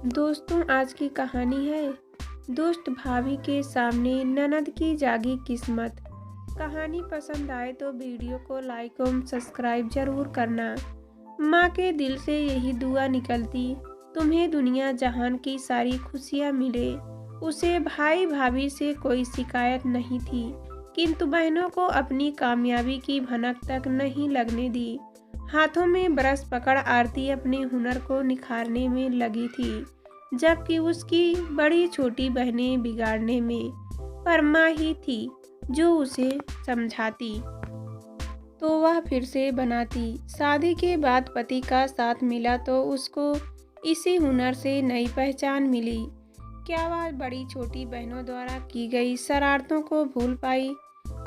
दोस्तों, आज की कहानी है दोस्त भाभी के सामने ननद की जागी किस्मत। कहानी पसंद आए तो वीडियो को लाइक और सब्सक्राइब जरूर करना। माँ के दिल से यही दुआ निकलती, तुम्हें दुनिया जहान की सारी खुशियाँ मिले। उसे भाई भाभी से कोई शिकायत नहीं थी, किंतु बहनों को अपनी कामयाबी की भनक तक नहीं लगने दी। हाथों में ब्रश पकड़ आरती अपने हुनर को निखारने में लगी थी, जबकि उसकी बड़ी छोटी बहनें बिगाड़ने में। पर माँ ही थी जो उसे समझाती तो वह फिर से बनाती। शादी के बाद पति का साथ मिला तो उसको इसी हुनर से नई पहचान मिली। क्या वह बड़ी छोटी बहनों द्वारा की गई शरारतों को भूल पाई?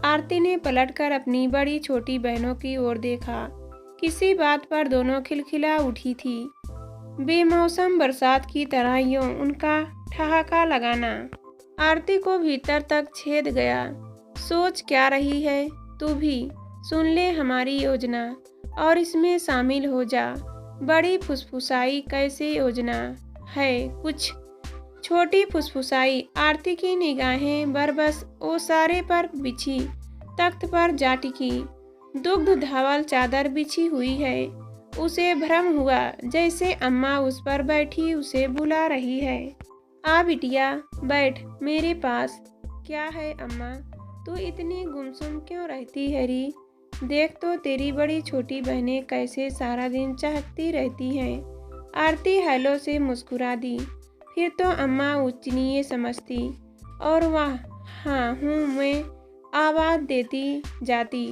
आरती ने पलटकर अपनी बड़ी छोटी बहनों की ओर देखा। किसी बात पर दोनों खिलखिला उठी थी। बेमौसम बरसात की तरह यूं उनका ठहाका लगाना आरती को भीतर तक छेद गया। सोच क्या रही है? तू भी सुन ले हमारी योजना और इसमें शामिल हो जा। बड़ी फुसफुसाई कैसे योजना है कुछ? छोटी फुसफुसाई। आरती की निगाहें बरबस ओसारे पर बिछी तख्त पर जा टिकी। दुग्ध धावल चादर बिछी हुई है। उसे भ्रम हुआ जैसे अम्मा उस पर बैठी उसे बुला रही है। आ बिटिया, बैठ मेरे पास। क्या है अम्मा, तू इतनी गुमसुम क्यों रहती है री? देख तो तेरी बड़ी छोटी बहनें कैसे सारा दिन चहकती रहती हैं। आरती हेलो से मुस्कुरा दी। फिर तो अम्मा उच्चनीय समझती और वाह हाँ हूँ मैं आवाज़ देती जाती।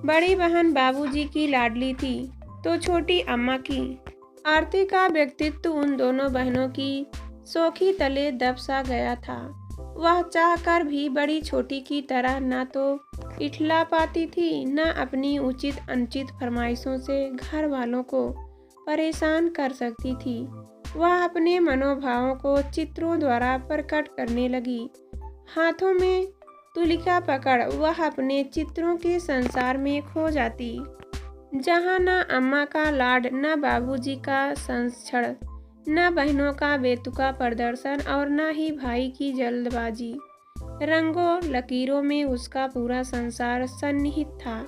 बड़ी बहन बाबूजी की लाडली थी तो छोटी अम्मा की। आरती का व्यक्तित्व उन दोनों बहनों की सोखी तले दब सा गया था। वह चाहकर भी बड़ी छोटी की तरह न तो इठला पाती थी, न अपनी उचित अनुचित फरमाइशों से घर वालों को परेशान कर सकती थी। वह अपने मनोभावों को चित्रों द्वारा प्रकट करने लगी। हाथों में तुलिका पकड़ वह अपने चित्रों के संसार में खो जाती, जहाँ न अम्मा का लाड, न बाबूजी का संरक्षण, न बहनों का बेतुका प्रदर्शन और न ही भाई की जल्दबाजी। रंगों लकीरों में उसका पूरा संसार सन्निहित था।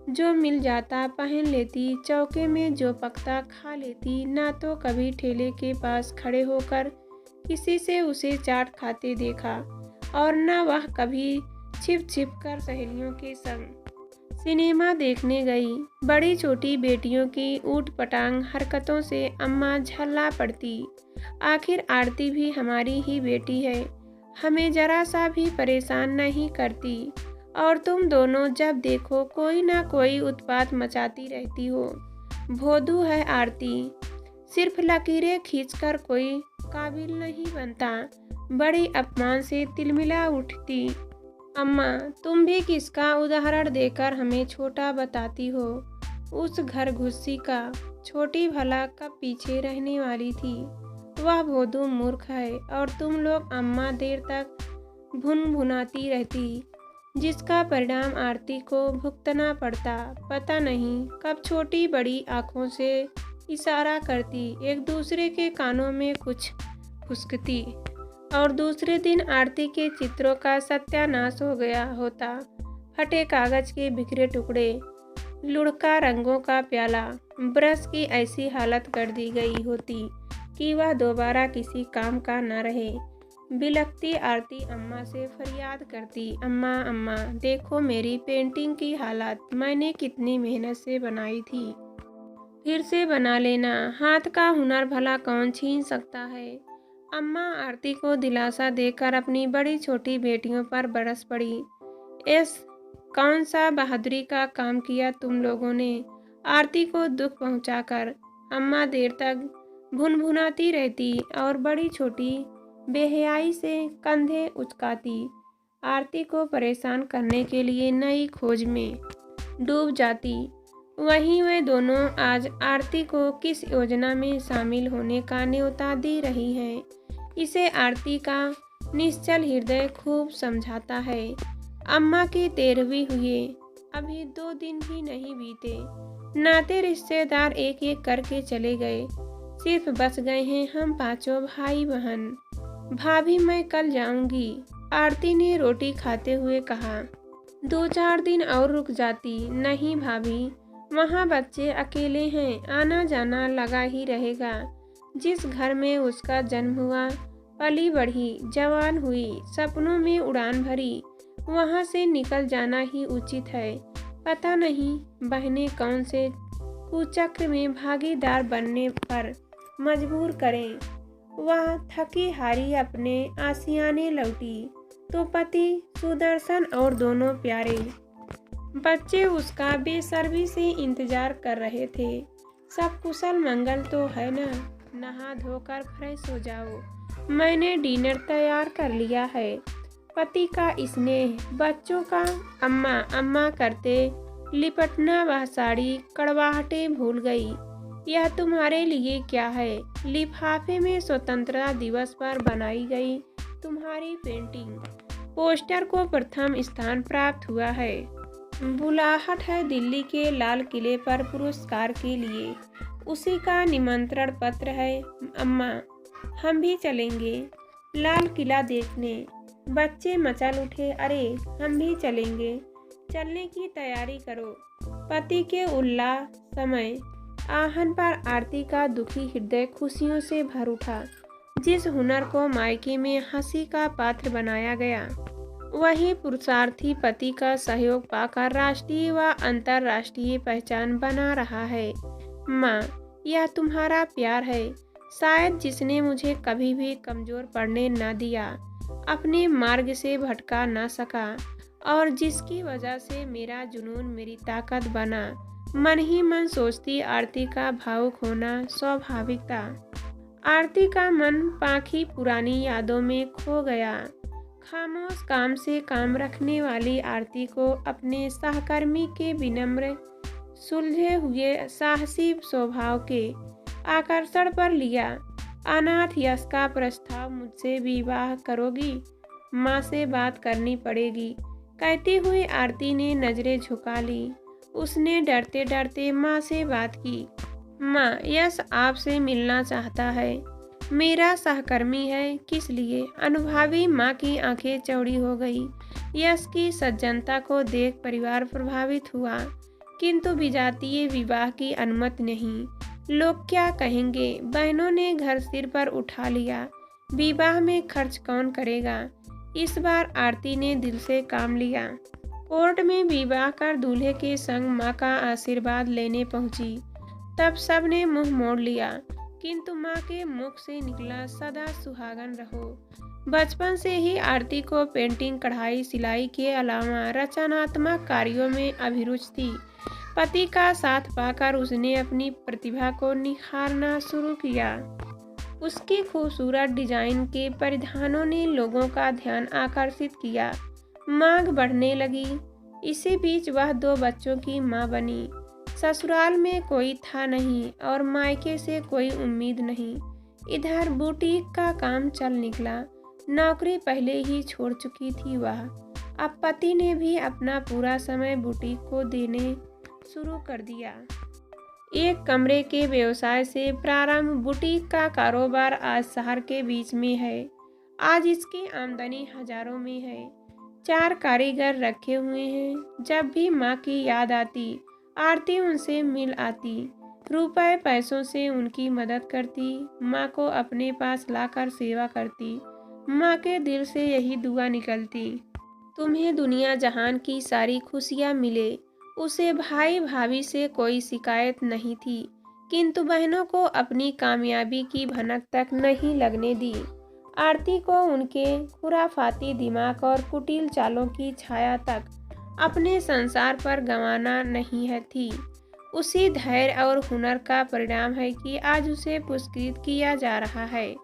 जो मिल जाता पहन लेती, चौके में जो पकता खा लेती, ना तो कभी ठेले के पास खड़े होकर किसी से उसे चाट खाते देखा और न वह कभी छिप छिप कर सहेलियों के संग सिनेमा देखने गई। बड़ी छोटी बेटियों की ऊट पटांग हरकतों से अम्मा झल्ला पड़ती। आखिर आरती भी हमारी ही बेटी है, हमें जरा सा भी परेशान नहीं करती और तुम दोनों जब देखो कोई ना कोई उत्पात मचाती रहती हो। भोदू है आरती, सिर्फ लकीरें खींचकर कोई काबिल नहीं बनता। बड़ी अपमान से तिलमिला उठती। अम्मा, तुम भी किसका उदाहरण देकर हमें छोटा बताती हो? उस घर घुस्सी का छोटी भला कब पीछे रहने वाली थी? वह भोदू मूर्ख है और तुम लोग अम्मा देर तक भुनभुनाती रहती, जिसका परिणाम आरती को भुगतना पड़ता। पता नहीं कब छोटी बड़ी आंखों से इशारा करती, एक दूसरे के कानों में कुछ फुसकती और दूसरे दिन आरती के चित्रों का सत्यानाश हो गया होता। फटे कागज के बिखरे टुकड़े, लुढ़का रंगों का प्याला, ब्रश की ऐसी हालत कर दी गई होती कि वह दोबारा किसी काम का न रहे। बिलखती आरती अम्मा से फरियाद करती, अम्मा अम्मा देखो मेरी पेंटिंग की हालत, मैंने कितनी मेहनत से बनाई थी, फिर से बना लेना। हाथ का हुनर भला कौन छीन सकता है? अम्मा आरती को दिलासा देकर अपनी बड़ी छोटी बेटियों पर बरस पड़ी। कौन सा बहादुरी का काम किया तुम लोगों ने? आरती को दुख पहुंचाकर अम्मा देर तक भुनभुनाती रहती और बड़ी छोटी बेहयाई से कंधे उचकाती। आरती को परेशान करने के लिए नई खोज में डूब जाती। वहीं वे दोनों आज आरती को किस योजना में शामिल होने का न्योता दे रही हैं, इसे आरती का निश्चल हृदय खूब समझाता है। अम्मा की 13वीं हुए अभी 2 दिन भी नहीं बीते, नाते रिश्तेदार एक एक करके चले गए। सिर्फ बच गए हैं हम पांचों भाई बहन। भाभी मैं कल जाऊंगी, आरती ने रोटी खाते हुए कहा। 2-4 दिन और रुक जाती। नहीं भाभी, वहाँ बच्चे अकेले हैं, आना जाना लगा ही रहेगा। जिस घर में उसका जन्म हुआ, पली बढ़ी, जवान हुई, सपनों में उड़ान भरी, वहाँ से निकल जाना ही उचित है। पता नहीं बहनें कौन से कुचक्र में भागीदार बनने पर मजबूर करें। वह थकी हारी अपने आशियाने लौटी तो पति सुदर्शन और दोनों प्यारे बच्चे उसका बेसब्री से इंतजार कर रहे थे। सब कुशल मंगल तो है ना? नहा धोकर फ्रेश हो जाओ, मैंने डिनर तैयार कर लिया है। पति का स्नेह, बच्चों का अम्मा अम्मा करते लिपटना, वह साड़ी कड़वाहटें भूल गई। यह तुम्हारे लिए क्या है? लिफाफे में स्वतंत्रता दिवस पर बनाई गई तुम्हारी पेंटिंग। पोस्टर को प्रथम स्थान प्राप्त हुआ है। बुलाहट है दिल्ली के लाल किले पर पुरस्कार के लिए, उसी का निमंत्रण पत्र है। अम्मा, हम भी चलेंगे लाल किला देखने। बच्चे मचल उठे। अरे हम भी चलेंगे, चलने की तैयारी करो। पति के उल्लास समय आहन पर आरती का दुखी हृदय खुशियों से भर उठा। जिस हुनर को मायके में हंसी का पात्र बनाया गया, वही पुरुषार्थी पति का सहयोग पाकर राष्ट्रीय व अंतर्राष्ट्रीय पहचान बना रहा है। माँ, यह तुम्हारा प्यार है, शायद जिसने मुझे कभी भी कमजोर पड़ने न दिया, अपने मार्ग से भटका न सका, और जिसकी वजह से मेरा जुनून मेरी ताकत बना। मन ही मन सोचती आरती का भावुक होना स्वाभाविक था। आरती का मन पाखी पुरानी यादों में खो गया। खामोश काम से काम रखने वाली आरती को अपने सहकर्मी के विनम्र, सुलझे हुए साहसी स्वभाव के आकर्षण पर लिया। अनाथ यश का प्रस्ताव, मुझसे विवाह करोगी? माँ से बात करनी पड़ेगी, कहती हुई आरती ने नजरें झुका ली। उसने डरते डरते माँ से बात की। माँ, यश आपसे मिलना चाहता है। मेरा सहकर्मी है, किस लिए? अनुभवी माँ की आंखें चौड़ी हो गई। यश की सज्जनता को देख परिवार प्रभावित हुआ, किंतु विजातीय विवाह की अनुमति नहीं। लोग क्या कहेंगे? बहनों ने घर सिर पर उठा लिया। विवाह में खर्च कौन करेगा? इस बार आरती ने दिल से काम लिया। कोर्ट में विवाह कर दूल्हे के संग माँ का आशीर्वाद लेने पहुंची। तब सब ने मुंह मोड़ लिया, किंतु माँ के मुख से निकला, सदा सुहागन रहो। बचपन से ही आरती को पेंटिंग, कढ़ाई, सिलाई के अलावा रचनात्मक कार्यों में अभिरुचि थी। पति का साथ पाकर उसने अपनी प्रतिभा को निखारना शुरू किया। उसकी खूबसूरत डिजाइन के परिधानों ने लोगों का ध्यान आकर्षित किया। मांग बढ़ने लगी। इसी बीच वह 2 बच्चों की मां बनी। ससुराल में कोई था नहीं और मायके से कोई उम्मीद नहीं। इधर बुटीक का काम चल निकला। नौकरी पहले ही छोड़ चुकी थी वह। अब पति ने भी अपना पूरा समय बुटीक को देने शुरू कर दिया। एक कमरे के व्यवसाय से प्रारंभ बुटीक का कारोबार आज शहर के बीच में है। आज इसकी आमदनी हजारों में है। 4 कारीगर रखे हुए हैं। जब भी माँ की याद आती, आरती उनसे मिल आती, रुपए पैसों से उनकी मदद करती, माँ को अपने पास लाकर सेवा करती। माँ के दिल से यही दुआ निकलती, तुम्हें दुनिया जहान की सारी खुशियाँ मिले। उसे भाई भाभी से कोई शिकायत नहीं थी, किंतु बहनों को अपनी कामयाबी की भनक तक नहीं लगने दी। आरती को उनके खुराफाती दिमाग और कुटिल चालों की छाया तक अपने संसार पर गंवाना नहीं है थी। उसी धैर्य और हुनर का परिणाम है कि आज उसे पुरस्कृत किया जा रहा है।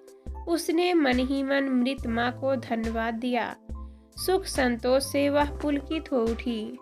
उसने मन ही मन मृत माँ को धन्यवाद दिया। सुख संतोष से वह पुलकित हो उठी।